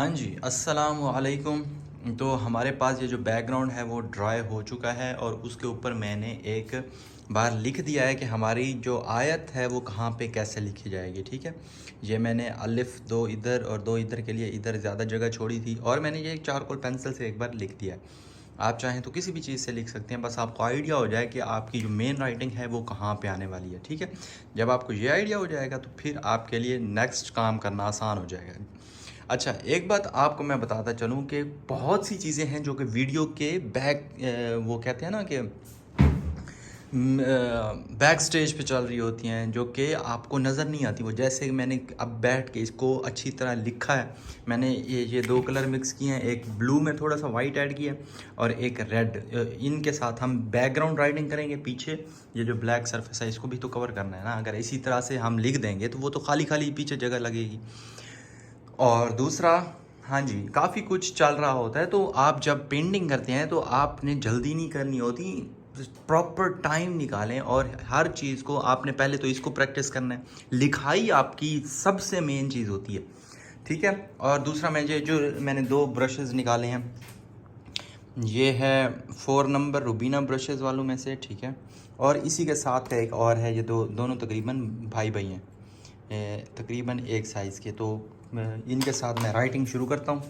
हाँ जी, अस्सलाम वालेकुम। तो हमारे पास ये जो बैकग्राउंड है वो ड्राई हो चुका है और उसके ऊपर मैंने एक बार लिख दिया है कि हमारी जो आयत है वो कहाँ पे कैसे लिखी जाएगी। ठीक है, ये मैंने अलिफ दो इधर और दो इधर के लिए इधर ज़्यादा जगह छोड़ी थी और मैंने ये चारकोल पेंसिल से एक बार लिख दिया है। आप चाहें तो किसी भी चीज़ से लिख सकते हैं, बस आपको आइडिया हो जाए कि आपकी जो मेन राइटिंग है वो कहाँ पे आने वाली है। ठीक है, जब आपको ये आइडिया हो जाएगा तो फिर आपके लिए नेक्स्ट काम करना आसान हो जाएगा। अच्छा, एक बात आपको मैं बताता चलूँ कि बहुत सी चीज़ें हैं जो कि वीडियो के वो कहते हैं ना कि बैक स्टेज पे चल रही होती हैं जो कि आपको नज़र नहीं आती। वो जैसे मैंने अब बैठ के इसको अच्छी तरह लिखा है, मैंने ये दो कलर मिक्स किए हैं, एक ब्लू में थोड़ा सा वाइट ऐड किया और एक रेड। इनके साथ हम बैकग्राउंड राइटिंग करेंगे। पीछे ये जो ब्लैक सरफेस है इसको भी तो कवर करना है ना। अगर इसी तरह से हम लिख देंगे तो वो तो खाली खाली पीछे जगह लगेगी। और दूसरा, हाँ जी, काफ़ी कुछ चल रहा होता है तो आप जब पेंटिंग करते हैं तो आपने जल्दी नहीं करनी होती। प्रॉपर टाइम निकालें और हर चीज़ को आपने पहले तो इसको प्रैक्टिस करना है। लिखाई आपकी सबसे मेन चीज़ होती है। ठीक है, और दूसरा मैंने दो ब्रशेज़ निकाले हैं, ये है 4 नंबर रुबीना ब्रशेज़ वालों में से। ठीक है, और इसी के साथ का एक और है, ये दोनों तकरीबन भाई भाई हैं, तकरीबन एक साइज़ के। तो इनके साथ मैं राइटिंग शुरू करता हूँ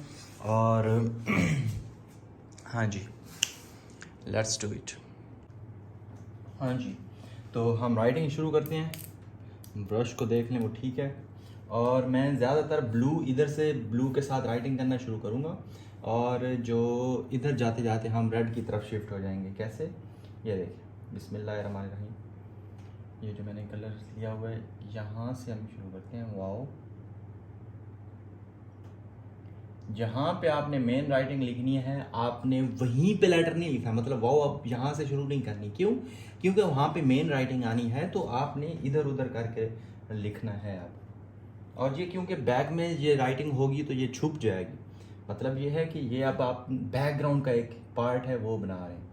और हाँ जी, लेट्स डू इट। हाँ जी, तो हम राइटिंग शुरू करते हैं। ब्रश को देख लें वो ठीक है, और मैं ज़्यादातर ब्लू इधर से ब्लू के साथ राइटिंग करना शुरू करूँगा और जो इधर जाते जाते हम रेड की तरफ शिफ्ट हो जाएंगे। कैसे, ये देखिए, बिस्मिल्लाहिर्रहमानिर्रहीम। ये जो मैंने कलर लिया हुआ है यहाँ से हम शुरू करते हैं। वाओ, जहाँ पे आपने मेन राइटिंग लिखनी है आपने वहीं पे लेटर नहीं लिखना, मतलब वाओ अब यहाँ से शुरू नहीं करनी। क्यों? क्योंकि वहाँ पे मेन राइटिंग आनी है तो आपने इधर उधर करके लिखना है आप। और ये क्योंकि बैक में ये राइटिंग होगी तो ये छुप जाएगी, मतलब ये है कि ये अब आप बैकग्राउंड का एक पार्ट है वो बना रहे हैं।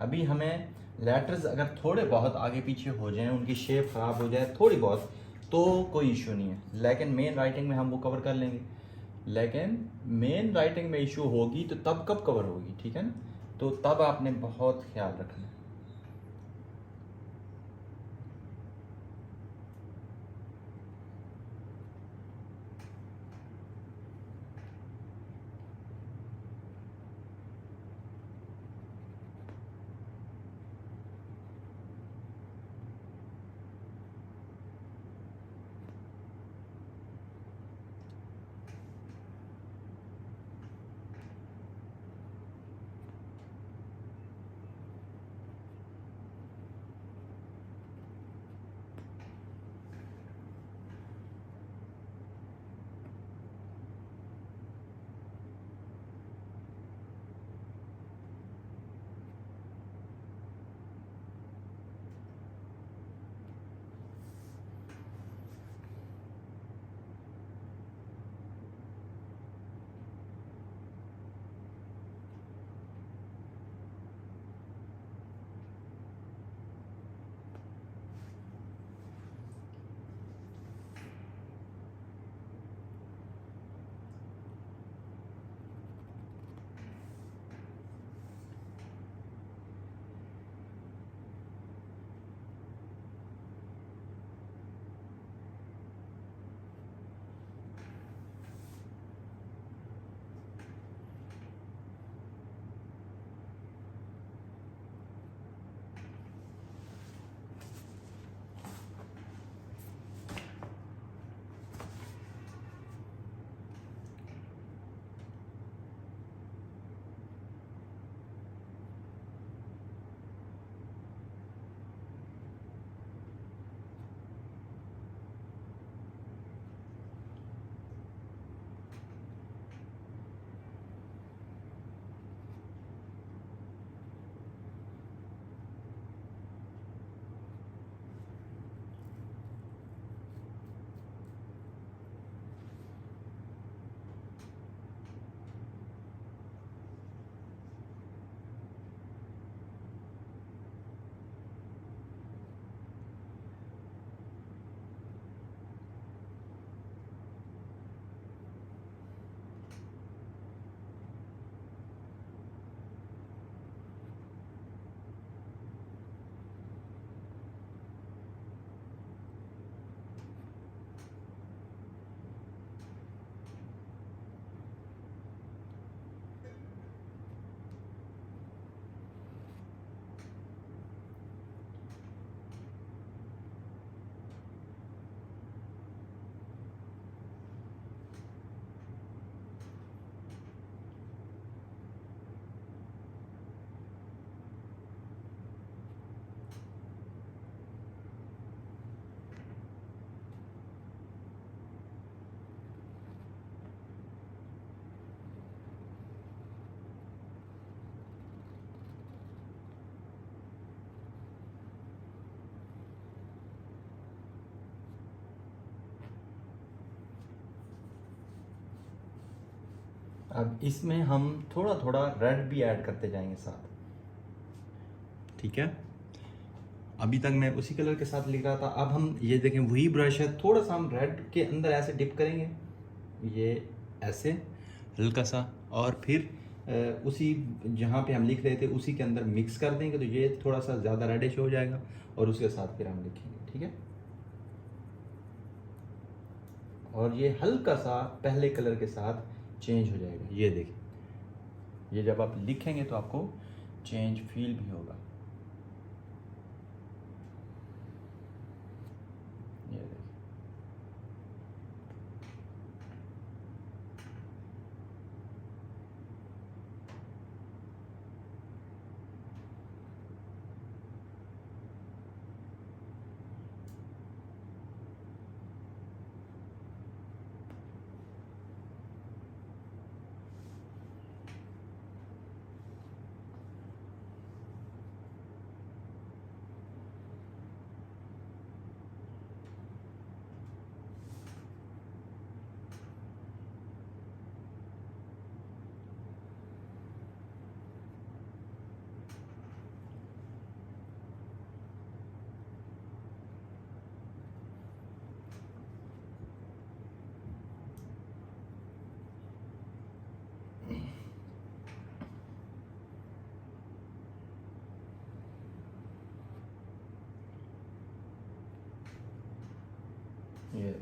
अभी हमें लेटर्स अगर थोड़े बहुत आगे पीछे हो जाएं, उनकी शेप ख़राब हो जाए थोड़ी बहुत, तो कोई इशू नहीं है, लेकिन मेन राइटिंग में हम वो कवर कर लेंगे। लेकिन मेन राइटिंग में इशू होगी तो तब कब कवर होगी, ठीक है ना? तो तब आपने बहुत ख्याल रखना है। अब इसमें हम थोड़ा थोड़ा रेड भी ऐड करते जाएंगे साथ, ठीक है। अभी तक मैं उसी कलर के साथ लिख रहा था, अब हम ये देखें वही ब्रश है, थोड़ा सा हम रेड के अंदर ऐसे डिप करेंगे, ये ऐसे हल्का सा, और फिर उसी जहाँ पे हम लिख रहे थे उसी के अंदर मिक्स कर देंगे, तो ये थोड़ा सा ज़्यादा रेडिश हो जाएगा और उसके साथ फिर हम लिखेंगे, ठीक है। और ये हल्का सा पहले कलर के साथ चेंज हो जाएगा, ये देखिए, ये जब आप लिखेंगे तो आपको चेंज फील भी होगा, ये देखिए। ये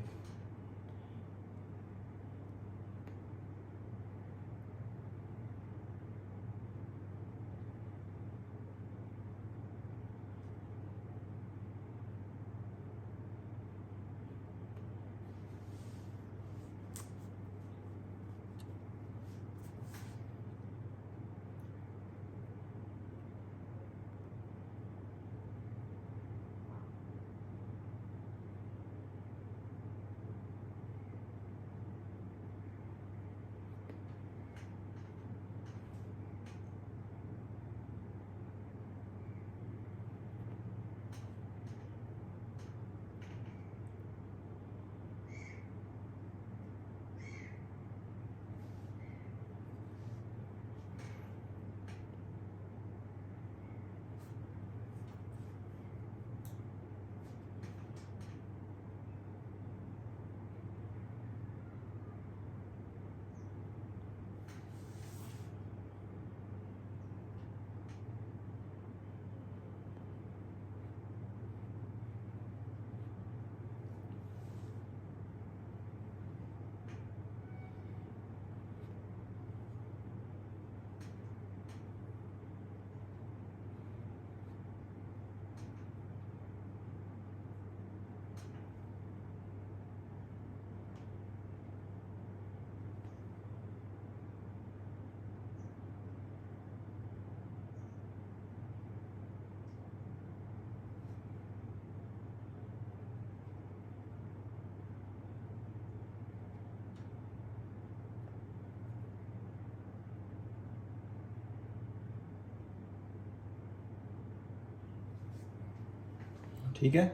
ठीक है।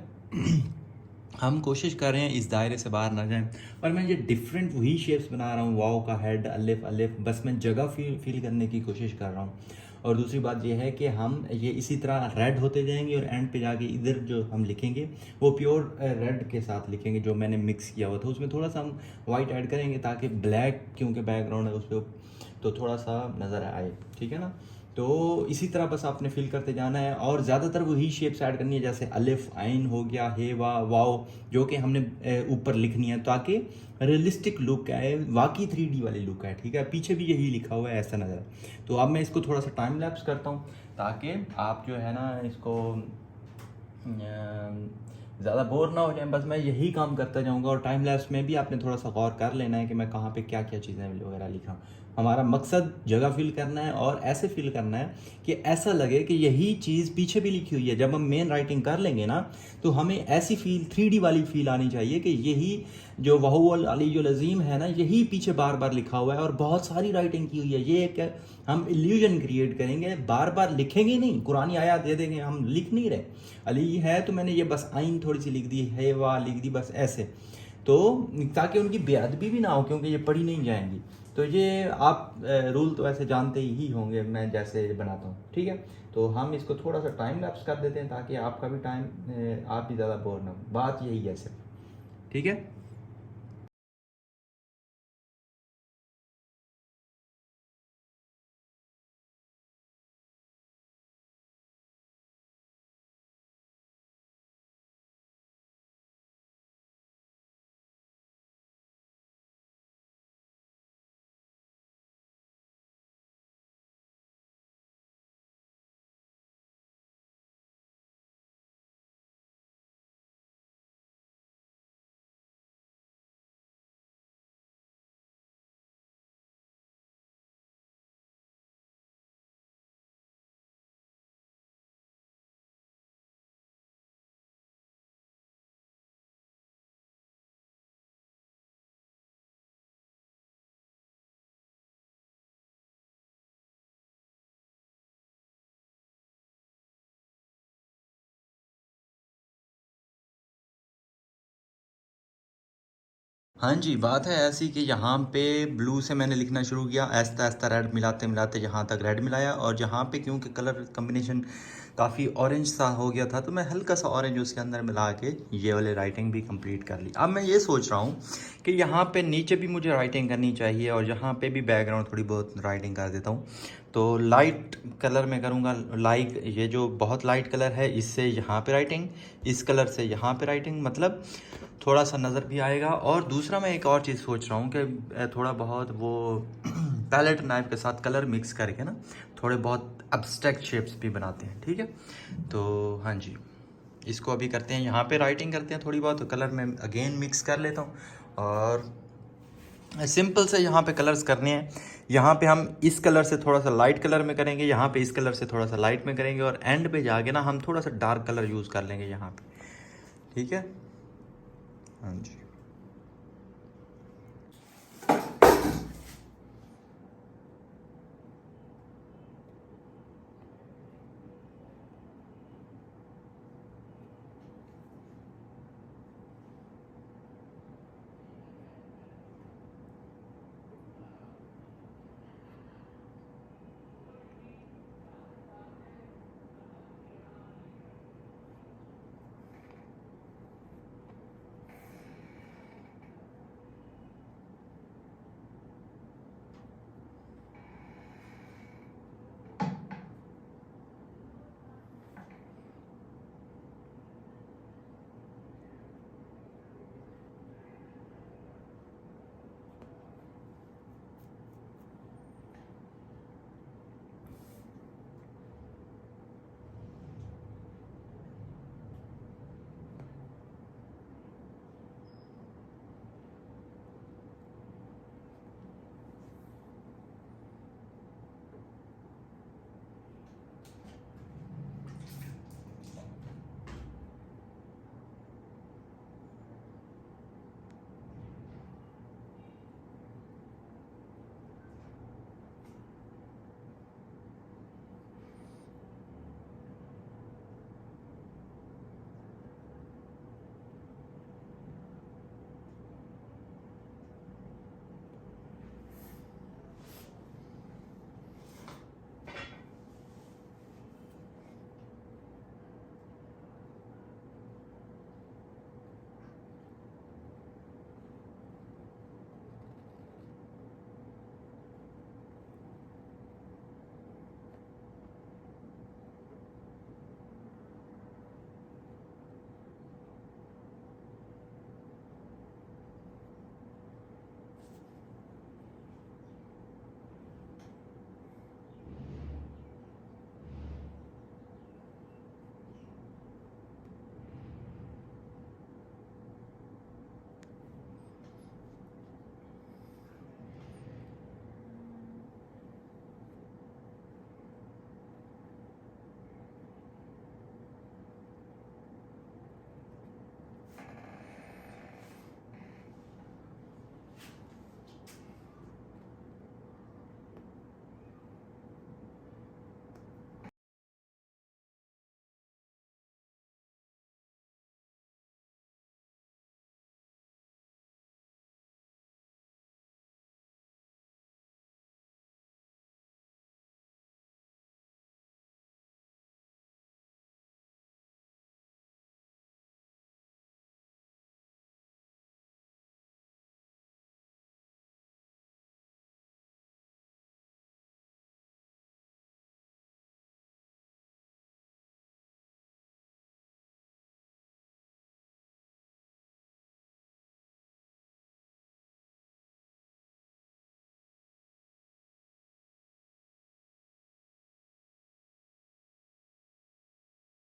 हम कोशिश कर रहे हैं इस दायरे से बाहर ना जाएं, और मैं ये डिफरेंट वही शेप्स बना रहा हूँ, वाव का हेड, अलिफ अलिफ, बस मैं जगह फील करने की कोशिश कर रहा हूँ। और दूसरी बात ये है कि हम ये इसी तरह रेड होते जाएंगे, और एंड पे जाके इधर जो हम लिखेंगे वो प्योर रेड के साथ लिखेंगे जो मैंने मिक्स किया हुआ था, उसमें थोड़ा सा हम वाइट ऐड करेंगे ताकि ब्लैक क्योंकि बैकग्राउंड है उस पर तो थोड़ा सा नज़र आए, ठीक है ना। तो इसी तरह बस आपने फिल करते जाना है, और ज़्यादातर वही शेप्स ऐड करनी है, जैसे अलिफ आइन हो गया, हे वा वाओ, जो कि हमने ऊपर लिखनी है ताकि रियलिस्टिक लुक आए, वाकई 3D वाली लुक है, ठीक है। पीछे भी यही लिखा हुआ है ऐसा नज़र। तो अब मैं इसको थोड़ा सा टाइम लैप्स करता हूँ ताकि आप जो है ना इसको ज़्यादा बोर ना हो जाए, बस मैं यही काम करता जाऊँगा। और टाइम लैप्स में भी आपने थोड़ा सा गौर कर लेना है कि मैं कहाँ पे क्या क्या चीज़ें वगैरह लिखा हूँ। हमारा मकसद जगह फील करना है, और ऐसे फील करना है कि ऐसा लगे कि यही चीज़ पीछे भी लिखी हुई है। जब हम मेन राइटिंग कर लेंगे ना तो हमें ऐसी फील 3D वाली फील आनी चाहिए कि यही जो वहुवल अली जो लजीम है ना, यही पीछे बार बार लिखा हुआ है और बहुत सारी राइटिंग की हुई है। ये एक हम इल्यूजन क्रिएट करेंगे, बार बार लिखेंगे नहीं, कुरानी आयत दे देंगे, हम लिख नहीं रहे। अली है तो मैंने ये बस आइन थोड़ी सी लिख दी है, वाह लिख दी, बस ऐसे, तो ताकि उनकी बेअदबी भी ना हो क्योंकि ये पढ़ी नहीं जाएंगी। तो ये आप रूल तो ऐसे जानते ही होंगे मैं जैसे बनाता हूँ, ठीक है। तो हम इसको थोड़ा सा टाइम लैप्स कर देते हैं ताकि आपका भी टाइम, आप भी ज़्यादा बोर ना हो, बात यही है सिर्फ, ठीक है। हाँ जी, बात है ऐसी कि यहाँ पे ब्लू से मैंने लिखना शुरू किया, आहिस्ता आहिस्ता रेड मिलाते मिलाते यहाँ तक रेड मिलाया, और जहाँ पे क्योंकि कलर कम्बिनेशन काफ़ी ऑरेंज सा हो गया था तो मैं हल्का सा ऑरेंज उसके अंदर मिला के ये वाली राइटिंग भी कंप्लीट कर ली। अब मैं ये सोच रहा हूँ कि यहाँ पे नीचे भी मुझे राइटिंग करनी चाहिए और यहाँ पे भी बैकग्राउंड थोड़ी बहुत राइटिंग कर देता हूँ। तो लाइट कलर में करूँगा, लाइक ये जो बहुत लाइट कलर है इससे यहाँ पे राइटिंग, इस कलर से यहाँ पे राइटिंग, मतलब थोड़ा सा नज़र भी आएगा। और दूसरा मैं एक और चीज़ सोच रहा हूँ कि थोड़ा बहुत वो पैलेट नाइफ के साथ कलर मिक्स करके ना थोड़े बहुत एब्स्ट्रैक्ट शेप्स भी बनाते हैं, ठीक है। तो हाँ जी, इसको अभी करते हैं, यहाँ पे राइटिंग करते हैं थोड़ी बहुत, तो कलर में अगेन मिक्स कर लेता हूँ और सिंपल से यहाँ पे कलर्स करने हैं। यहाँ पे हम इस कलर से थोड़ा सा लाइट कलर में करेंगे, यहाँ पे इस कलर से थोड़ा सा लाइट में करेंगे, और एंड पे जाके ना हम थोड़ा सा डार्क कलर यूज़ कर लेंगे यहाँ पे, ठीक है। हाँ जी।